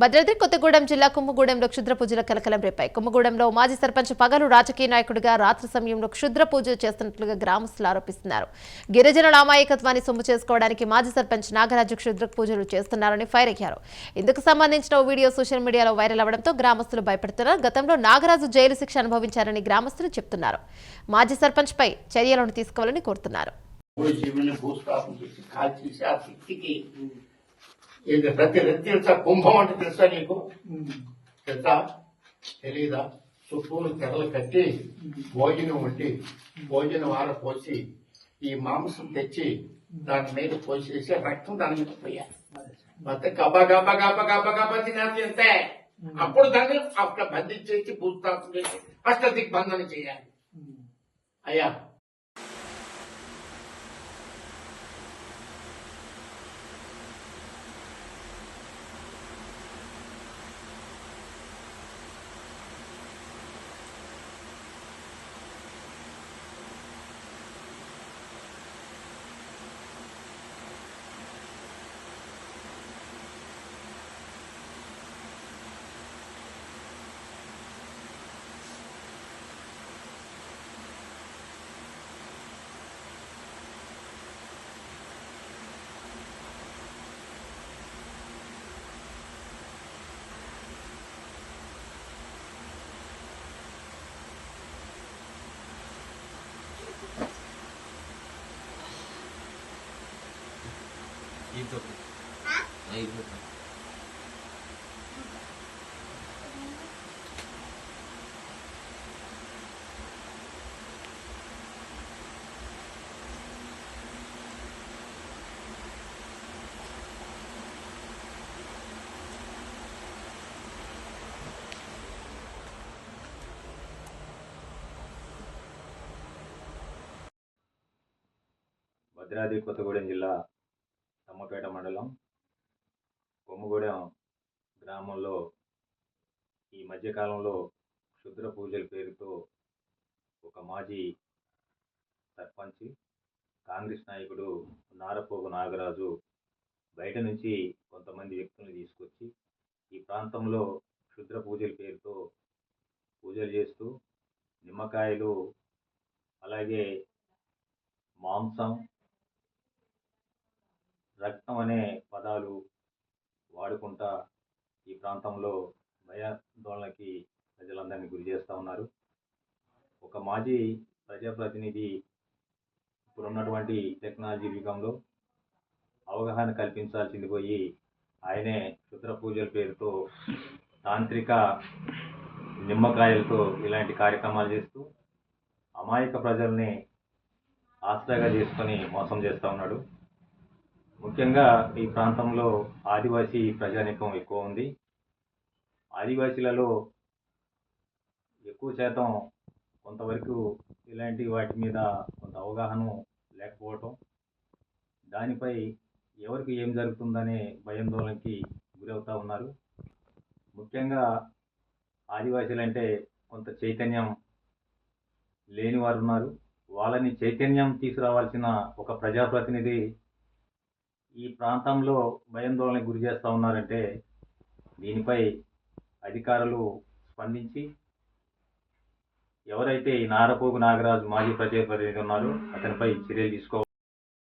భద్రాద్రి కొత్తగూడెం జిల్లా కుమ్మగూడెంలో క్షుద్ర పూజల కలకలం రేపాయి. కుమ్మగూడెంలో మాజీ సర్పంచ్ పగలు రాజకీయ నాయకుడిగా రాత్రి సమయంలో క్షుద్ర పూజలు చేస్తున్నట్లుగా గ్రామస్తులు ఆరోపిస్తున్నారు. గిరిజనుల అమాయకత్వాన్ని సొమ్ము చేసుకోవడానికి మాజీ సర్పంచ్ నాగరాజు క్షుద్ర పూజలు చేస్తున్నారని ఫైర్ అయ్యారు. ఇందుకు సంబంధించిన ఓ వీడియో సోషల్ మీడియాలో వైరల్ అవడంతో గ్రామస్తులు భయపడుతున్నారు. గతంలో నాగరాజు జైలు శిక్ష అనుభవించారని గ్రామస్తులు చెబుతున్నారు. మాజీ సర్పంచ్ పై చర్యలను తీసుకోవాలని కోరుతున్నారు. ప్రతి తెలుసా కుంభం అంటే తెలుసా నీకు తెలుసా తెలీదా చుట్టూరు తెరలు కట్టి భోజనం వండి భోజనం ఆరపోసి ఈ మాంసం తెచ్చి దాని మీద పోసేసి రక్తం దాని మీద పోయాలి ಮತ್ತೆ గబ గబ గబ గబ గబ తినేస్తే అప్పుడు దాన్ని అక్కడ బంధించేసి పూర్తాసం చేసి అష్ట దిగ్బంధన చేయాలి. అయ్యా భద్రాద్రి కొత్తగూడెం జిల్లా తమ్మపేట మండలం కొమ్మగూడెం గ్రామంలో ఈ మధ్యకాలంలో క్షుద్ర పూజల పేరుతో ఒక మాజీ సర్పంచ్ కాంగ్రెస్ నాయకుడు నారపోగు నాగరాజు బయట నుంచి కొంతమంది వ్యక్తులను తీసుకొచ్చి ఈ ప్రాంతంలో క్షుద్ర పూజల పేరుతో పూజలు చేస్తూ నిమ్మకాయలు అలాగే మాంసం రక్తం అనే పదాలు వాడుకుంటా ఈ ప్రాంతంలో భయాందోళనకి ప్రజలందరినీ గురి చేస్తూ ఉన్నారు. ఒక మాజీ ప్రజాప్రతినిధి ఇప్పుడున్నటువంటి టెక్నాలజీ యుగంలో అవగాహన కల్పించాల్సింది పోయి ఆయనే క్షుద్ర పూజల పేరుతో తాంత్రిక నిమ్మకాయలతో ఇలాంటి కార్యక్రమాలు చేస్తూ అమాయక ప్రజల్ని ఆశ్రయగా చేసుకొని మోసం చేస్తూ ఉన్నాడు. ముఖ్యంగా ఈ ప్రాంతంలో ఆదివాసీ ప్రజానీకం ఎక్కువ ఉంది. ఆదివాసీలలో ఎక్కువ శాతం కొంతవరకు ఇలాంటి వాటి మీద కొంత అవగాహన లేకపోవటం, దానిపై ఎవరికి ఏం జరుగుతుందనే భయాందోళనకి గురవుతూ ఉన్నారు. ముఖ్యంగా ఆదివాసీలంటే కొంత చైతన్యం లేని వారు ఉన్నారు. వాళ్ళని చైతన్యం తీసుకురావాల్సిన ఒక ప్రజాప్రతినిధి ఈ ప్రాంతంలో భయాందోళనకు గురి చేస్తూ ఉన్నారంటే దీనిపై అధికారులు స్పందించి ఎవరైతే ఈ నారపోగు నాగరాజు మాజీ ప్రజాప్రతినిధి ఉన్నారో అతనిపై చర్యలు తీసుకోవాలి.